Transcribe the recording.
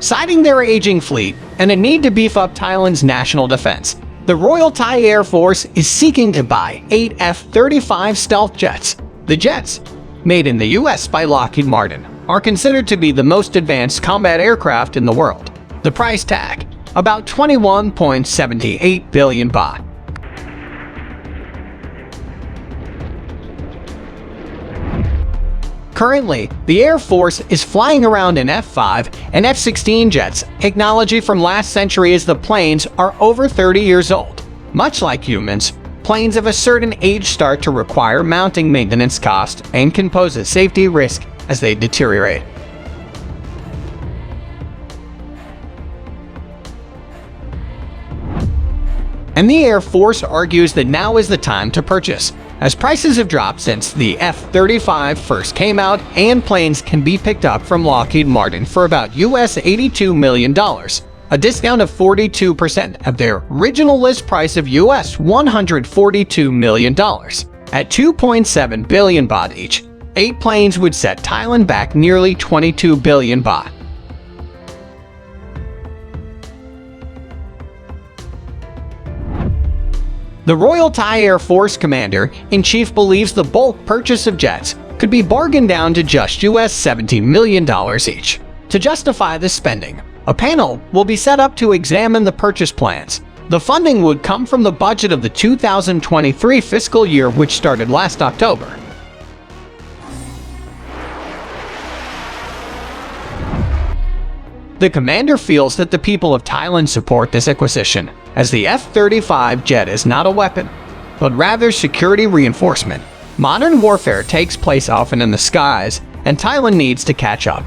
citing their aging fleet and a need to beef up Thailand's national defense. The Royal Thai Air Force is seeking to buy 8 F-35 stealth jets. The jets, made in the US by Lockheed Martin, are considered to be the most advanced combat aircraft in the world. The price tag, about 21.78 billion baht. Currently, the Air Force is flying around in F-5 and F-16 jets, technology from last century as the planes are over 30 years old. Much like humans, planes of a certain age start to require mounting maintenance costs and can pose a safety risk as they deteriorate. And the Air Force argues that now is the time to purchase, as prices have dropped since the F-35 first came out and planes can be picked up from Lockheed Martin for about US $82 million, a discount of 42% of their original list price of US $142 million. At 2.7 billion baht each, 8 planes would set Thailand back nearly 22 billion baht. The Royal Thai Air Force Commander-in-Chief believes the bulk purchase of jets could be bargained down to just US $17 million each. To justify this spending, a panel will be set up to examine the purchase plans. The funding would come from the budget of the 2023 fiscal year, which started last October. The commander feels that the people of Thailand support this acquisition, as the F-35 jet is not a weapon, but rather security reinforcement. Modern warfare takes place often in the skies, and Thailand needs to catch up.